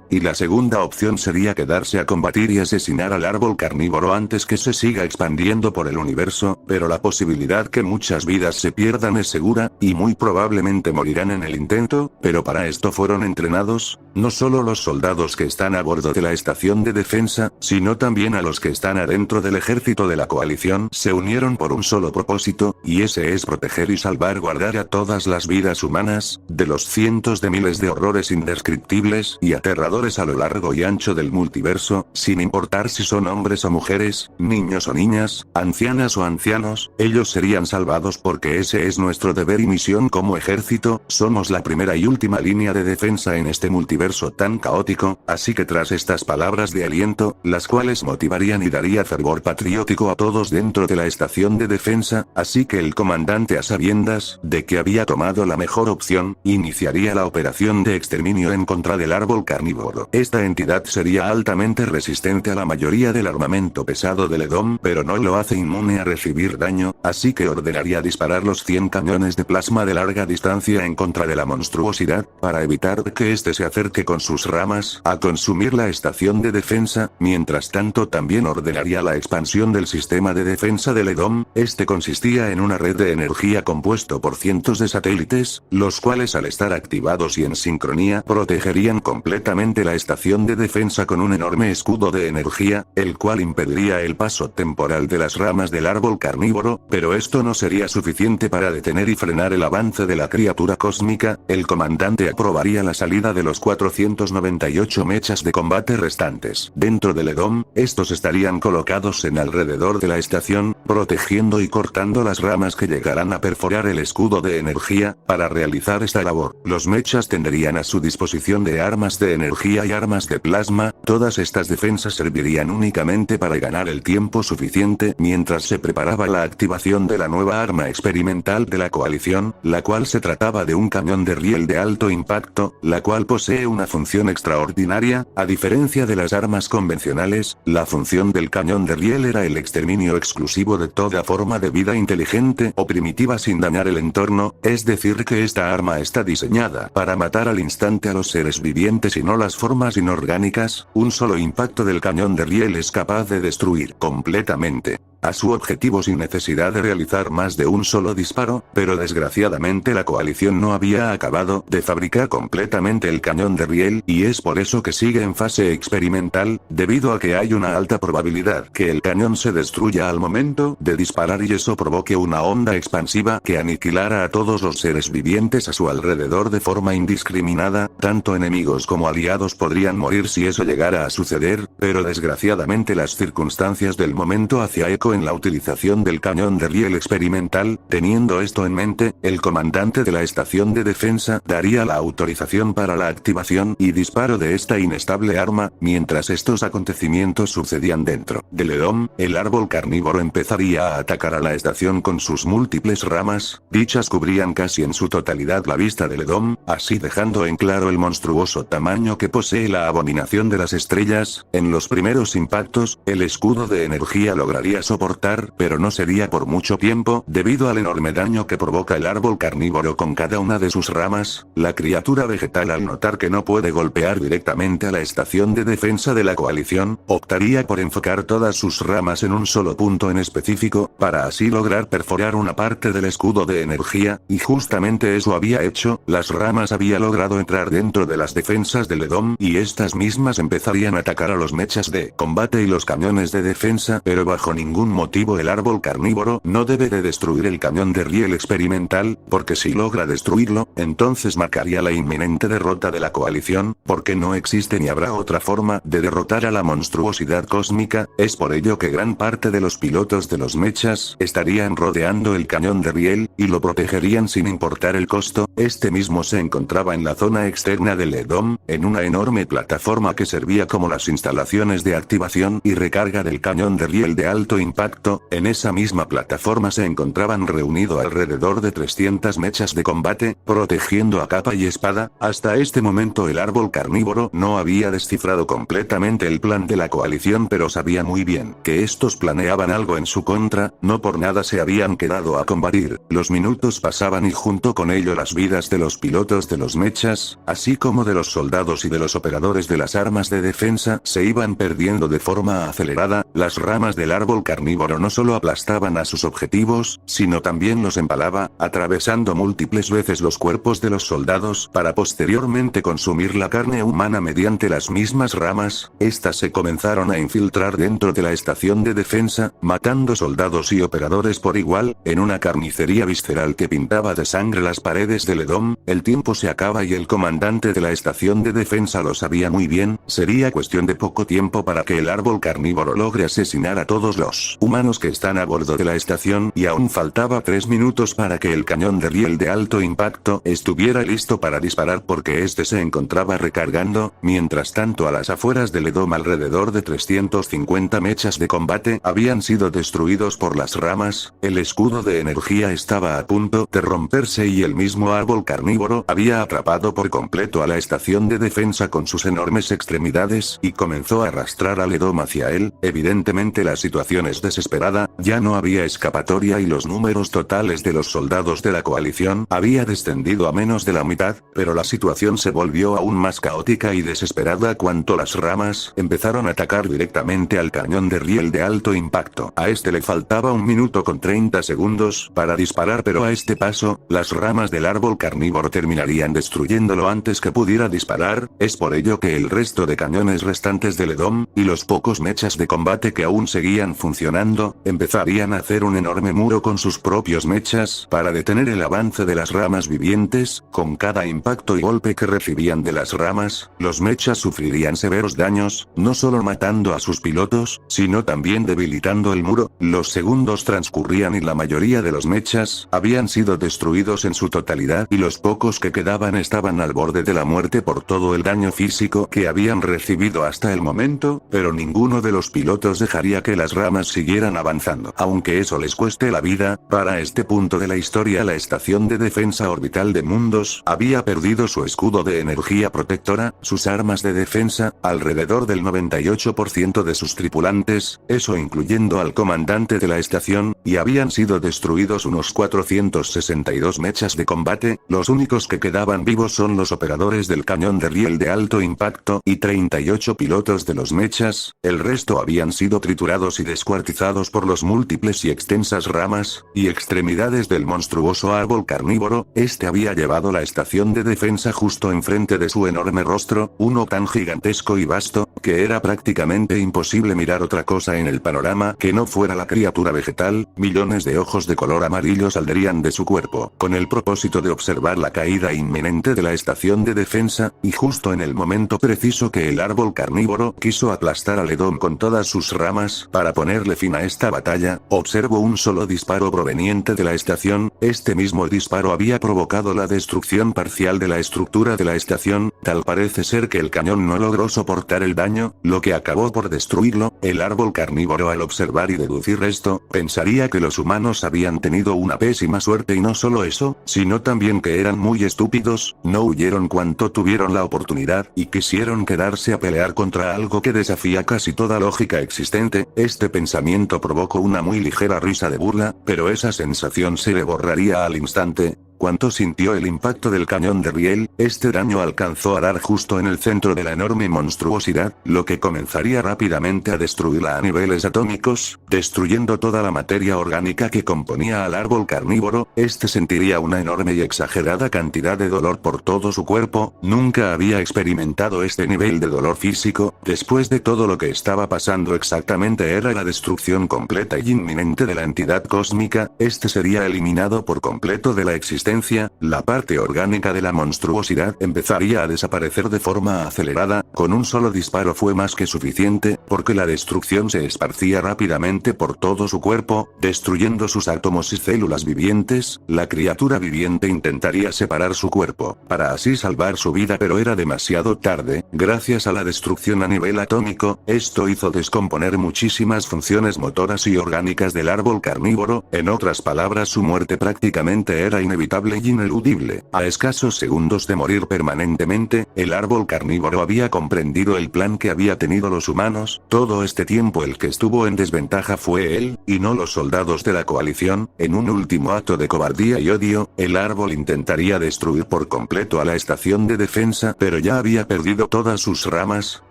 S1: Y la segunda opción sería quedarse a combatir y asesinar al árbol carnívoro antes que se siga expandiendo por el universo, pero la posibilidad que muchas vidas se pierdan es segura, y muy probablemente morirán en el intento, pero para esto fueron entrenados, no solo los soldados que están a bordo de la estación de defensa, sino también a los que están adentro del ejército de la coalición se unieron por un solo propósito, y ese es proteger y salvaguardar a todas las vidas humanas, de los cientos de miles de horrores indescriptibles y aterradores a lo largo y ancho del multiverso, sin importar si son hombres o mujeres, niños o niñas, ancianas o ancianos, ellos serían salvados porque ese es nuestro deber y misión como ejército. Somos la primera y última línea de defensa en este multiverso tan caótico, así que tras estas palabras de aliento, las cuales motivarían y daría fervor patriótico a todos dentro de la estación de defensa, así que el comandante, a sabiendas de que había tomado la mejor opción, iniciaría la operación de exterminio en contra del árbol carnívoro. Esta entidad sería altamente resistente a la mayoría del armamento pesado del Edom, pero no lo hace inmune a recibir daño, así que ordenaría disparar los 100 cañones de plasma de larga distancia en contra de la monstruosidad, para evitar que éste se acerque con sus ramas a consumir la estación de defensa. Mientras tanto también ordenaría la expansión del sistema de defensa del Edom. Este consistía en una red de energía compuesto por cientos de satélites, los cuales al estar activados y en sincronía protegerían completamente la estación de defensa con un enorme escudo de energía, el cual impediría el paso temporal de las ramas del árbol carnívoro, pero esto no sería suficiente para detener y frenar el avance de la criatura cósmica. El comandante aprobaría la salida de los 498 mechas de combate restantes. Dentro del Edom, estos estarían colocados en alrededor de la estación, protegiendo y cortando las ramas que llegarán a perforar el escudo de energía. Para realizar esta labor, los mechas tendrían a su disposición de armas de energía y armas de plasma. Todas estas defensas servirían únicamente para ganar el tiempo suficiente mientras se preparaba la activación de la nueva arma experimental de la coalición, la cual se trataba de un cañón de riel de alto impacto, la cual posee una función extraordinaria. A diferencia de las armas convencionales, la función del cañón de riel era el exterminio exclusivo de toda forma de vida inteligente o primitiva sin dañar el entorno, es decir que esta arma está diseñada para matar al instante a los seres vivientes y no las formas inorgánicas. Un solo impacto del cañón de riel es capaz de destruir completamente a su objetivo sin necesidad de realizar más de un solo disparo, pero desgraciadamente la coalición no había acabado de fabricar completamente el cañón de riel, y es por eso que sigue en fase experimental, debido a que hay una alta probabilidad que el cañón se destruya al momento de disparar y eso provoque una onda expansiva que aniquilara a todos los seres vivientes a su alrededor de forma indiscriminada. Tanto enemigos como aliados podrían morir si eso llegara a suceder, pero desgraciadamente las circunstancias del momento hacía eco en la utilización del cañón de riel experimental. Teniendo esto en mente, el comandante de la estación de defensa daría la autorización para la activación y disparo de esta inestable arma. Mientras estos acontecimientos sucedían dentro del Edom, el árbol carnívoro empezaría a atacar a la estación con sus múltiples ramas. Dichas cubrían casi en su totalidad la vista del Edom, así dejando en claro el monstruoso tamaño que posee la abominación de las estrellas. En los primeros impactos, el escudo de energía lograría soportar, pero no sería por mucho tiempo, debido al enorme daño que provoca el árbol carnívoro con cada una de sus ramas. La criatura vegetal, al notar que no puede golpear directamente a la estación de defensa de la coalición, optaría por enfocar todas sus ramas en un solo punto en específico, para así lograr perforar una parte del escudo de energía, y justamente eso había hecho. Las ramas había logrado entrar dentro de las defensas del Edom, y estas mismas empezarían a atacar a los mechas de combate y los cañones de defensa, pero bajo ningún motivo el árbol carnívoro no debe de destruir el cañón de riel experimental, porque si logra destruirlo, entonces marcaría la inminente derrota de la coalición, porque no existe ni habrá otra forma de derrotar a la monstruosidad cósmica. Es por ello que gran parte de los pilotos de los mechas estarían rodeando el cañón de riel, y lo protegerían sin importar el costo. Este mismo se encontraba en la zona externa del Edom, en una enorme plataforma que servía como las instalaciones de activación y recarga del cañón de riel de alto impacto impacto, en esa misma plataforma se encontraban reunido alrededor de 300 mechas de combate, protegiendo a capa y espada. Hasta este momento el árbol carnívoro no había descifrado completamente el plan de la coalición, pero sabía muy bien que estos planeaban algo en su contra, no por nada se habían quedado a combatir. Los minutos pasaban y junto con ello las vidas de los pilotos de los mechas, así como de los soldados y de los operadores de las armas de defensa, se iban perdiendo de forma acelerada. Las ramas del árbol carnívoro no solo aplastaban a sus objetivos, sino también los empalaba, atravesando múltiples veces los cuerpos de los soldados para posteriormente consumir la carne humana mediante las mismas ramas. Estas se comenzaron a infiltrar dentro de la estación de defensa, matando soldados y operadores por igual, en una carnicería visceral que pintaba de sangre las paredes del Edom. El tiempo se acaba y el comandante de la estación de defensa lo sabía muy bien, sería cuestión de poco tiempo para que el árbol carnívoro logre asesinar a todos los humanos que están a bordo de la estación, y aún faltaba 3 minutos para que el cañón de riel de alto impacto estuviera listo para disparar porque este se encontraba recargando. Mientras tanto, a las afueras del Edom alrededor de 350 mechas de combate habían sido destruidos por las ramas, el escudo de energía estaba a punto de romperse y el mismo árbol carnívoro había atrapado por completo a la estación de defensa con sus enormes extremidades y comenzó a arrastrar al Edom hacia él. Evidentemente la situación es desesperada, ya no había escapatoria y los números totales de los soldados de la coalición había descendido a menos de la mitad, pero la situación se volvió aún más caótica y desesperada cuando las ramas empezaron a atacar directamente al cañón de riel de alto impacto. A este le faltaba 1 minuto con 30 segundos para disparar, pero a este paso, las ramas del árbol carnívoro terminarían destruyéndolo antes que pudiera disparar. Es por ello que el resto de cañones restantes del Edom, y los pocos mechas de combate que aún seguían funcionando, empezarían a hacer un enorme muro con sus propios mechas para detener el avance de las ramas vivientes. Con cada impacto y golpe que recibían de las ramas, los mechas sufrirían severos daños, no solo matando a sus pilotos, sino también debilitando el muro. Los segundos transcurrían y la mayoría de los mechas habían sido destruidos en su totalidad, y los pocos que quedaban estaban al borde de la muerte por todo el daño físico que habían recibido hasta el momento, pero ninguno de los pilotos dejaría que las ramas siguieran avanzando, aunque eso les cueste la vida. Para este punto de la historia, la estación de defensa orbital de Mundos había perdido su escudo de energía protectora, sus armas de defensa, alrededor del 98% de sus tripulantes, eso incluyendo al comandante de la estación, y habían sido destruidos unos 462 mechas de combate. Los únicos que quedaban vivos son los operadores del cañón de riel de alto impacto y 38 pilotos de los mechas. El resto habían sido triturados y descuartizados por los múltiples y extensas ramas y extremidades del monstruoso árbol carnívoro. Este había llevado la estación de defensa justo enfrente de su enorme rostro, uno tan gigantesco y vasto, que era prácticamente imposible mirar otra cosa en el panorama que no fuera la criatura vegetal. Millones de ojos de color amarillo saldrían de su cuerpo, con el propósito de observar la caída inminente de la estación de defensa, y justo en el momento preciso que el árbol carnívoro quiso aplastar al Edom con todas sus ramas para ponerle fin a esta batalla, observó un solo disparo proveniente de la estación. Este mismo disparo había provocado la destrucción parcial de la estructura de la estación. Tal parece ser que el cañón no logró soportar el daño, lo que acabó por destruirlo. El árbol carnívoro, al observar y deducir esto, pensaría que los humanos habían tenido una pésima suerte, y no solo eso, sino también que eran muy estúpidos, no huyeron cuanto tuvieron la oportunidad, y quisieron quedarse a pelear contra algo que desafía casi toda lógica existente. Este pensamiento provocó una muy ligera risa de burla, pero esa sensación se le borraría al instante. Cuando sintió el impacto del cañón de riel, este daño alcanzó a dar justo en el centro de la enorme monstruosidad, lo que comenzaría rápidamente a destruirla a niveles atómicos, destruyendo toda la materia orgánica que componía al árbol carnívoro. Este sentiría una enorme y exagerada cantidad de dolor por todo su cuerpo. Nunca había experimentado este nivel de dolor físico. Después de todo lo que estaba pasando, exactamente era la destrucción completa y inminente de la entidad cósmica. Este sería eliminado por completo de la existencia existencia, la parte orgánica de la monstruosidad empezaría a desaparecer de forma acelerada. Con un solo disparo fue más que suficiente, porque la destrucción se esparcía rápidamente por todo su cuerpo, destruyendo sus átomos y células vivientes. La criatura viviente intentaría separar su cuerpo, para así salvar su vida, pero era demasiado tarde. Gracias a la destrucción a nivel atómico, esto hizo descomponer muchísimas funciones motoras y orgánicas del árbol carnívoro. En otras palabras, su muerte prácticamente era inevitable y ineludible. A escasos segundos de morir permanentemente, el árbol carnívoro había comprendido el plan que había tenido los humanos. Todo este tiempo el que estuvo en desventaja fue él, y no los soldados de la coalición. En un último acto de cobardía y odio, el árbol intentaría destruir por completo a la estación de defensa, pero ya había perdido todas sus ramas.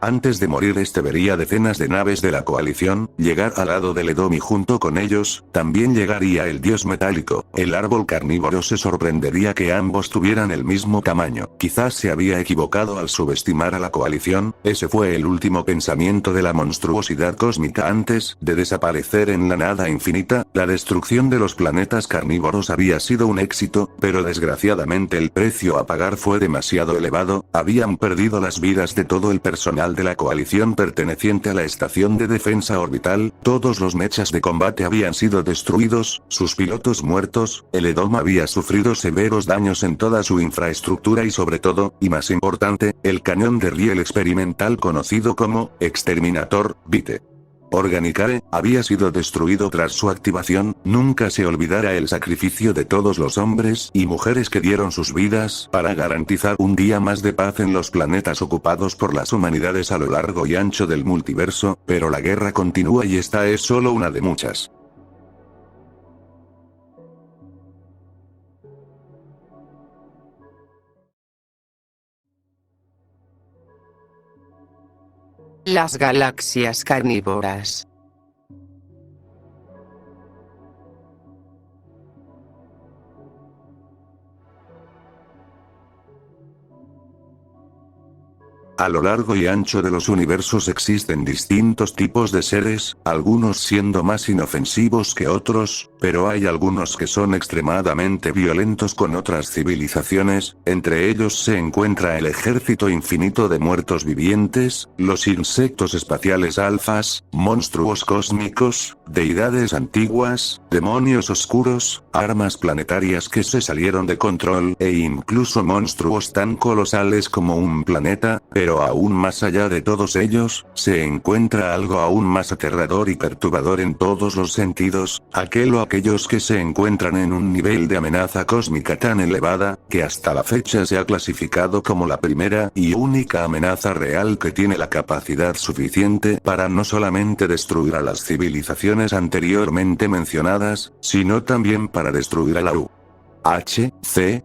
S1: Antes de morir vería decenas de naves de la coalición llegar al lado del Edom, y junto con ellos, también llegaría el dios metálico. El árbol carnívoro se sorprendería que ambos tuvieran el mismo tamaño. Quizás se había equivocado al subestimar a la coalición. Ese fue el último pensamiento de la monstruosidad cósmica antes de desaparecer en la nada infinita. La destrucción de los planetas carnívoros había sido un éxito, pero desgraciadamente el precio a pagar fue demasiado elevado. Habían perdido las vidas de todo el personal de la coalición perteneciente a la estación de defensa orbital. Todos los mechas de combate habían sido destruidos, sus pilotos muertos. El Edom había sufrido severos daños en toda su infraestructura y sobre todo, y más importante, el cañón de riel experimental conocido como Exterminator Bite Organicae había sido destruido tras su activación. Nunca se olvidará el sacrificio de todos los hombres y mujeres que dieron sus vidas para garantizar un día más de paz en los planetas ocupados por las humanidades a lo largo y ancho del multiverso, pero la guerra continúa y esta es solo una de muchas.
S2: Las galaxias carnívoras.
S1: A lo largo y ancho de los universos existen distintos tipos de seres, algunos siendo más inofensivos que otros, pero hay algunos que son extremadamente violentos con otras civilizaciones. Entre ellos se encuentra el ejército infinito de muertos vivientes, los insectos espaciales alfas, monstruos cósmicos, deidades antiguas, demonios oscuros, armas planetarias que se salieron de control, e incluso monstruos tan colosales como un planeta. Pero aún más allá de todos ellos, se encuentra algo aún más aterrador y perturbador en todos los sentidos, aquellos que se encuentran en un nivel de amenaza cósmica tan elevada, que hasta la fecha se ha clasificado como la primera y única amenaza real que tiene la capacidad suficiente para no solamente destruir a las civilizaciones anteriormente mencionadas, sino también para destruir a la UHC,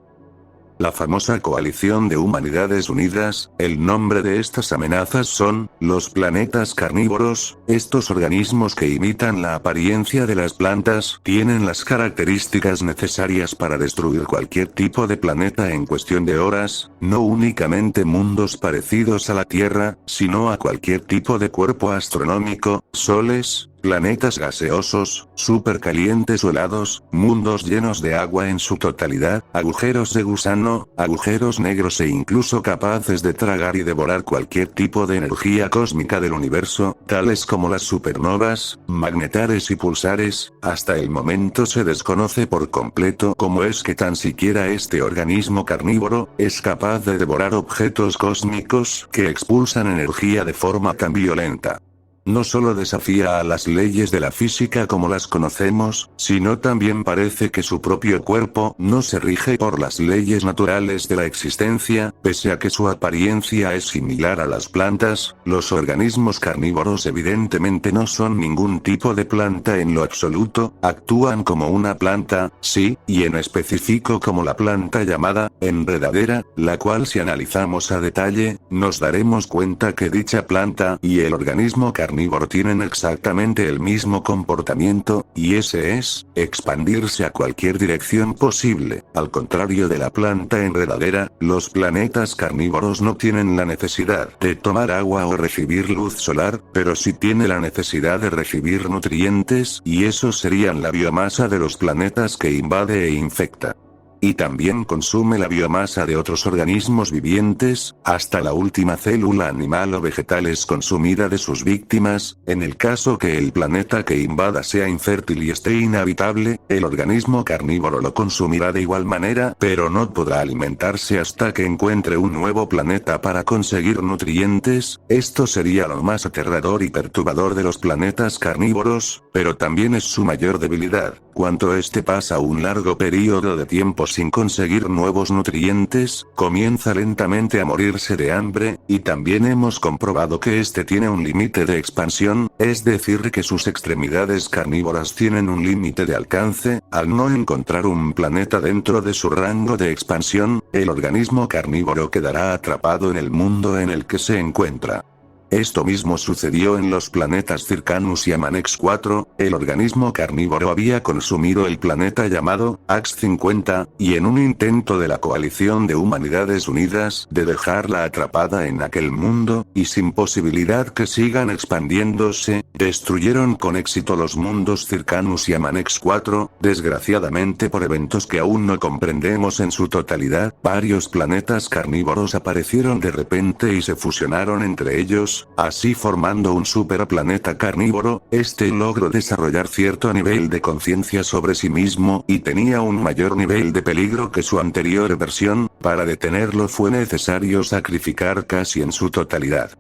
S1: la famosa Coalición de Humanidades Unidas. El nombre de estas amenazas son los planetas carnívoros. Estos organismos que imitan la apariencia de las plantas tienen las características necesarias para destruir cualquier tipo de planeta en cuestión de horas, no únicamente mundos parecidos a la Tierra, sino a cualquier tipo de cuerpo astronómico, soles, planetas gaseosos, supercalientes o helados, mundos llenos de agua en su totalidad, agujeros de gusano, agujeros negros e incluso capaces de tragar y devorar cualquier tipo de energía cósmica del universo, tales como las supernovas, magnetares y pulsares. Hasta el momento se desconoce por completo cómo es que tan siquiera este organismo carnívoro es capaz de devorar objetos cósmicos que expulsan energía de forma tan violenta. No solo desafía a las leyes de la física como las conocemos, sino también parece que su propio cuerpo no se rige por las leyes naturales de la existencia. Pese a que su apariencia es similar a las plantas, los organismos carnívoros evidentemente no son ningún tipo de planta en lo absoluto. Actúan como una planta, sí, y en específico como la planta llamada enredadera, la cual, si analizamos a detalle, nos daremos cuenta que dicha planta y el organismo carnívoro tienen exactamente el mismo comportamiento, y ese es, expandirse a cualquier dirección posible. Al contrario de la planta enredadera, los planetas carnívoros no tienen la necesidad de tomar agua o recibir luz solar, pero sí tiene la necesidad de recibir nutrientes, y esos serían la biomasa de los planetas que invade e infecta. y también consume la biomasa de otros organismos vivientes, hasta la última célula animal o vegetal es consumida de sus víctimas. En el caso que el planeta que invada sea infértil y esté inhabitable, el organismo carnívoro lo consumirá de igual manera, pero no podrá alimentarse hasta que encuentre un nuevo planeta para conseguir nutrientes. Esto sería lo más aterrador y perturbador de los planetas carnívoros, pero también es su mayor debilidad. Cuando este pasa un largo periodo de tiempo sin conseguir nuevos nutrientes, comienza lentamente a morirse de hambre, y también hemos comprobado que este tiene un límite de expansión, es decir que sus extremidades carnívoras tienen un límite de alcance. Al no encontrar un planeta dentro de su rango de expansión, el organismo carnívoro quedará atrapado en el mundo en el que se encuentra. Esto mismo sucedió en los planetas Circanus y Amanex 4, el organismo carnívoro había consumido el planeta llamado Ax-50, y en un intento de la Coalición de Humanidades Unidas de dejarla atrapada en aquel mundo, y sin posibilidad que sigan expandiéndose, destruyeron con éxito los mundos Circanus y Amanex 4, desgraciadamente por eventos que aún no comprendemos en su totalidad, varios planetas carnívoros aparecieron de repente y se fusionaron entre ellos, así formando un superplaneta carnívoro. Este logró desarrollar cierto nivel de conciencia sobre sí mismo y tenía un mayor nivel de peligro que su anterior versión. Para detenerlo fue necesario sacrificar casi en su totalidad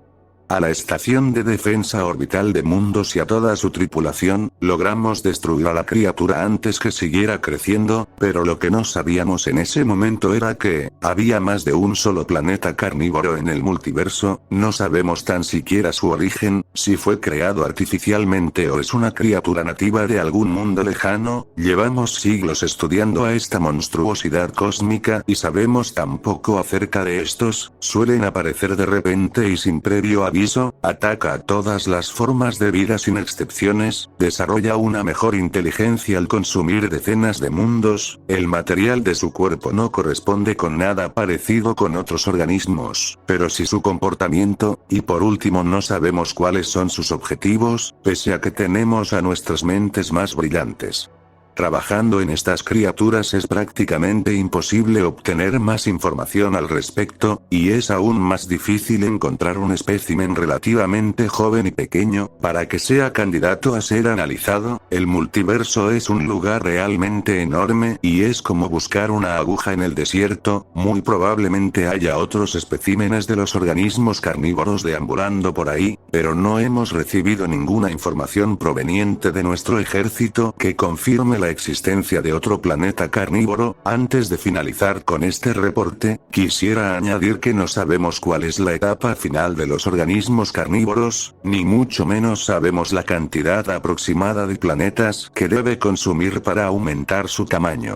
S1: a la Estación de Defensa Orbital de Mundos y a toda su tripulación. Logramos destruir a la criatura antes que siguiera creciendo, pero lo que no sabíamos en ese momento era que había más de un solo planeta carnívoro en el multiverso. No sabemos tan siquiera su origen, si fue creado artificialmente o es una criatura nativa de algún mundo lejano. Llevamos siglos estudiando a esta monstruosidad cósmica y sabemos tan poco acerca de estos. Suelen aparecer de repente y sin previo aviso. Ataca a todas las formas de vida sin excepciones, desarrolla una mejor inteligencia al consumir decenas de mundos, el material de su cuerpo no corresponde con nada parecido con otros organismos, pero sí su comportamiento, y por último no sabemos cuáles son sus objetivos, pese a que tenemos a nuestras mentes más brillantes. Trabajando en estas criaturas es prácticamente imposible obtener más información al respecto, y es aún más difícil encontrar un espécimen relativamente joven y pequeño, para que sea candidato a ser analizado. El multiverso es un lugar realmente enorme, y es como buscar una aguja en el desierto. Muy probablemente haya otros especímenes de los organismos carnívoros deambulando por ahí, pero no hemos recibido ninguna información proveniente de nuestro ejército que confirme la existencia de otro planeta carnívoro. Antes de finalizar con este reporte, quisiera añadir que no sabemos cuál es la etapa final de los organismos carnívoros, ni mucho menos sabemos la cantidad aproximada de planetas que debe consumir para aumentar su tamaño.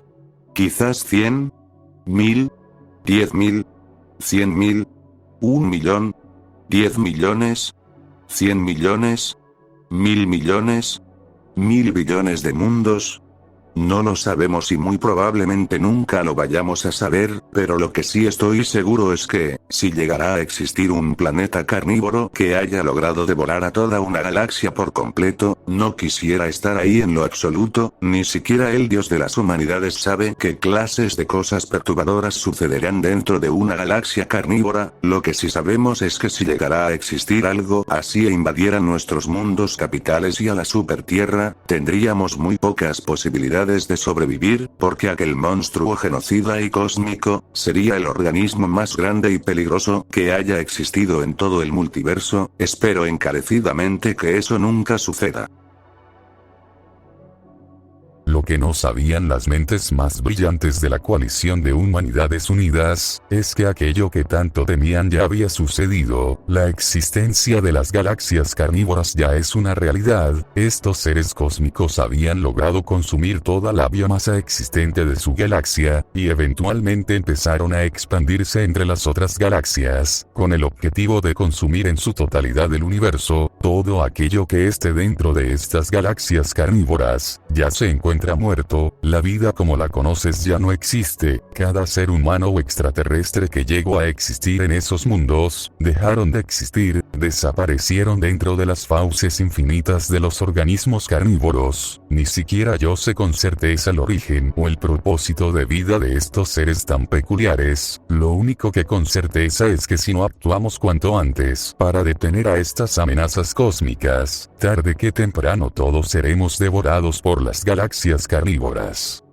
S1: Quizás 100, 1000, 10.000, 100.000, 1 millón, 10 millones, 100 millones, 1000 millones, 1000 billones de mundos. No lo sabemos y muy probablemente nunca lo vayamos a saber, pero lo que sí estoy seguro es que, si llegará a existir un planeta carnívoro que haya logrado devorar a toda una galaxia por completo, no quisiera estar ahí en lo absoluto. Ni siquiera el Dios de las humanidades sabe qué clases de cosas perturbadoras sucederán dentro de una galaxia carnívora. Lo que sí sabemos es que si llegara a existir algo así e invadiera nuestros mundos capitales y a la supertierra, tendríamos muy pocas posibilidades de sobrevivir, porque aquel monstruo genocida y cósmico sería el organismo más grande y peligroso que haya existido en todo el multiverso. Espero encarecidamente que eso nunca suceda.
S3: Lo que no sabían las mentes más brillantes de la Coalición de Humanidades Unidas, es que aquello que tanto temían ya había sucedido. La existencia de las galaxias carnívoras ya es una realidad. Estos seres cósmicos habían logrado consumir toda la biomasa existente de su galaxia, y eventualmente empezaron a expandirse entre las otras galaxias, con el objetivo de consumir en su totalidad el universo. Todo aquello que esté dentro de estas galaxias carnívoras, ya se encuentra muerto. La vida como la conoces ya no existe. Cada ser humano o extraterrestre que llegó a existir en esos mundos, dejaron de existir. desaparecieron dentro de las fauces infinitas de los organismos carnívoros. Ni siquiera yo sé con certeza el origen o el propósito de vida de estos seres tan peculiares. Lo único que con certeza es que si no actuamos cuanto antes para detener a estas amenazas cósmicas, tarde que temprano todos seremos devorados por las galaxias carnívoras.